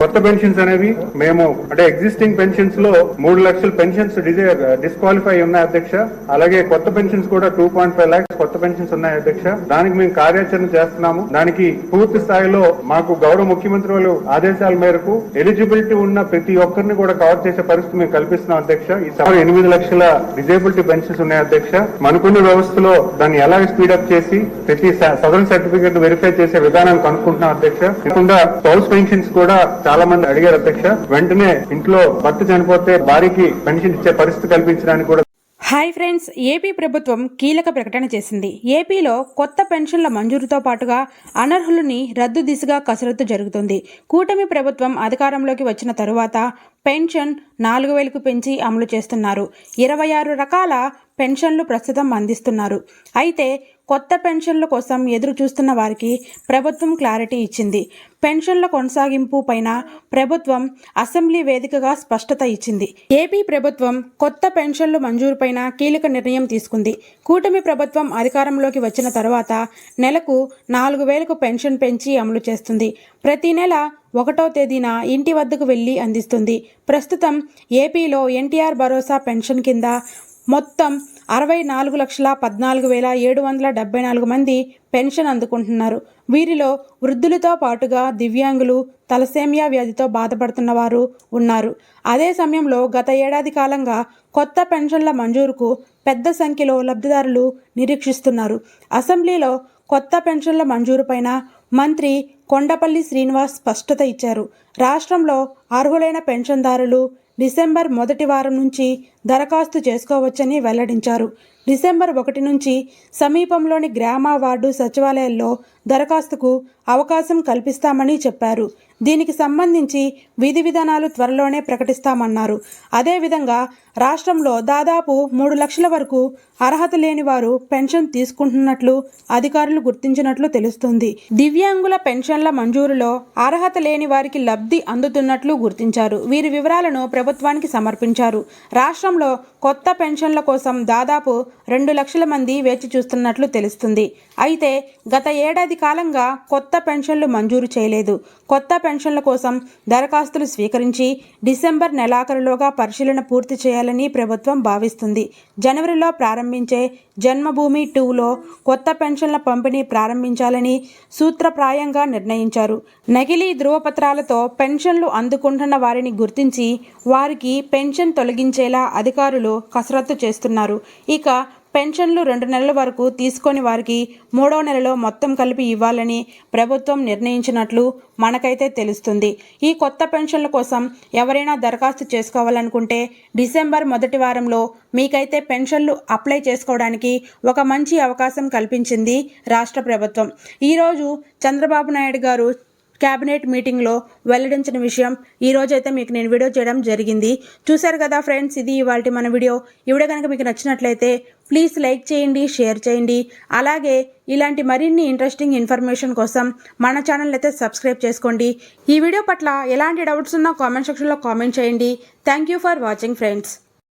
కొత్త పెన్షన్స్ అనేవి మేము అంటే ఎగ్జిస్టింగ్ పెన్షన్స్ లో 3 లక్షల పెన్షన్స్ డిస్క్వాలిఫై ఉన్నాయి అధ్యక్ష. అలాగే కొత్త పెన్షన్స్ కూడా 2.5 lakhs కొత్త పెన్షన్స్ ఉన్నాయి అధ్యక్ష. దానికి మేము కార్యాచరణ చేస్తున్నాము. దానికి పూర్తి స్థాయిలో మాకు గౌరవ ముఖ్యమంత్రి వాళ్ళు ఆదేశాల మేరకు ఎలిజిబిలిటీ ఉన్న ప్రతి ఒక్కరిని కూడా కవర్ చేసే పరిస్థితి మేము కల్పిస్తున్నాం అధ్యక్ష. ఈ 8 లక్షల డిజేబిలిటీ పెన్షన్స్ ఉన్నాయి అధ్యక్ష. మనకున్న వ్యవస్థలో దాన్ని ఎలా స్పీడప్ చేసి ప్రతి సదరన్ సర్టిఫికేట్ వెరిఫై చేసే విధానాన్ని కనుక్కుంటున్నాం అధ్యక్ష. కాకుండా స్పౌస్ పెన్షన్స్ కూడా చాలా మంది అడిగారు అధ్యక్ష. వెంటనే ఇంట్లో భర్త చనిపోతే భార్యకి పెన్షన్ ఇచ్చే పరిస్థితి కల్పించడానికి కూడా. హాయ్ ఫ్రెండ్స్, ఏపీ ప్రభుత్వం కీలక ప్రకటన చేసింది. ఏపీలో కొత్త పెన్షన్ల మంజూరుతో పాటుగా అనర్హులని రద్దు దిశగా కసరత్తు జరుగుతుంది. కూటమి ప్రభుత్వం అధికారంలోకి వచ్చిన తరువాత పెన్షన్ 4,000కు పెంచి అమలు చేస్తున్నారు. 26 రకాల పెన్షన్లు ప్రస్తుతం అందిస్తున్నారు. అయితే కొత్త పెన్షన్ల కోసం ఎదురు చూస్తున్న వారికి ప్రభుత్వం క్లారిటీ ఇచ్చింది. పెన్షన్ల కొనసాగింపు పైన ప్రభుత్వం అసెంబ్లీ వేదికగా స్పష్టత ఇచ్చింది. ఏపీ ప్రభుత్వం కొత్త పెన్షన్లు మంజూరు పైన కీలక నిర్ణయం తీసుకుంది. కూటమి ప్రభుత్వం అధికారంలోకి వచ్చిన తర్వాత నెలకు 4,000కు పెన్షన్ పెంచి అమలు చేస్తుంది. ప్రతి నెల 1వ తేదీన ఇంటి వద్దకు వెళ్లి అందిస్తుంది. ప్రస్తుతం ఏపీలో ఎన్టీఆర్ భరోసా పెన్షన్ కింద మొత్తం 64,14,774 మంది పెన్షన్ అందుకుంటున్నారు. వీరిలో వృద్ధులతో పాటుగా దివ్యాంగులు, తలసేమియా వ్యాధితో బాధపడుతున్న వారు ఉన్నారు. అదే సమయంలో గత ఏడాది కాలంగా కొత్త పెన్షన్ల మంజూరుకు పెద్ద సంఖ్యలో లబ్ధిదారులు నిరీక్షిస్తున్నారు. అసెంబ్లీలో కొత్త పెన్షన్ల మంజూరు పైన మంత్రి కొండపల్లి శ్రీనివాస్ స్పష్టత ఇచ్చారు. రాష్ట్రంలో అర్హులైన పెన్షన్దారులు డిసెంబర్ 1వ వారం నుంచి దరఖాస్తు చేసుకోవచ్చని వెల్లడించారు. డిసెంబర్ 1 నుంచి సమీపంలోని గ్రామ, వార్డు సచివాలయాల్లో దరఖాస్తుకు అవకాశం కల్పిస్తామని చెప్పారు. దీనికి సంబంధించి విధి విధానాలు త్వరలోనే ప్రకటిస్తామన్నారు. అదేవిధంగా రాష్ట్రంలో దాదాపు 3 లక్షల వరకు అర్హత లేని వారు పెన్షన్ తీసుకుంటున్నట్లు అధికారులు గుర్తించినట్లు తెలుస్తుంది. దివ్యాంగుల పెన్షన్ల మంజూరులో అర్హత లేని వారికి లబ్ధి అందుతున్నట్లు గుర్తించారు. వీరి వివరాలను ప్రభుత్వానికి సమర్పించారు. రాష్ట్రంలో కొత్త పెన్షన్ల కోసం దాదాపు 2 లక్షల మంది వేచి చూస్తున్నట్లు తెలుస్తుంది. అయితే గత ఏడాది కాలంగా కొత్త పెన్షన్లు మంజూరు చేయలేదు. కొత్త పెన్షన్ల కోసం దరఖాస్తులు స్వీకరించి డిసెంబర్ నెలాఖరులోగా పరిశీలన పూర్తి చేయాలని ప్రభుత్వం భావిస్తుంది. జనవరిలో ప్రారంభించే జన్మభూమి 2లో కొత్త పెన్షన్ల పంపిణీ ప్రారంభించాలని సూత్రప్రాయంగా నిర్ణయించారు. నకిలీ ధృవపత్రాలతో పెన్షన్లు అందుకుంటున్న వారిని గుర్తించి వారికి పెన్షన్ తొలగించేలా అధికారులు కసరత్తు చేస్తున్నారు. ఇక పెన్షన్లు 2 నెలల వరకు తీసుకొని వారికి 3వ నెలలో మొత్తం కలిపి ఇవ్వాలని ప్రభుత్వం నిర్ణయించినట్లు మనకైతే తెలుస్తుంది. ఈ కొత్త పెన్షన్ల కోసం ఎవరైనా దరఖాస్తు చేసుకోవాలనుకుంటే డిసెంబర్ 1వ వారంలో మీకైతే పెన్షన్లు అప్లై చేసుకోవడానికి ఒక మంచి అవకాశం కల్పించింది రాష్ట్ర ప్రభుత్వం. ఈరోజు చంద్రబాబు నాయుడు గారు క్యాబినెట్ మీటింగ్లో వెల్లడించిన విషయం ఈరోజైతే మీకు నేను వీడియో చేయడం జరిగింది. చూశారు కదా ఫ్రెండ్స్, ఇది ఇవాల్టి మన వీడియో. ఈ వీడియో కనుక మీకు నచ్చినట్లయితే ప్లీజ్ లైక్ చేయండి, షేర్ చేయండి. అలాగే ఇలాంటి మరిన్ని ఇంట్రెస్టింగ్ ఇన్ఫర్మేషన్ కోసం మన ఛానల్ అయితే సబ్స్క్రైబ్ చేసుకోండి. ఈ వీడియో పట్ల ఎలాంటి డౌట్స్ ఉన్నా కామెంట్ సెక్షన్లో కామెంట్ చేయండి. Thank you for watching friends.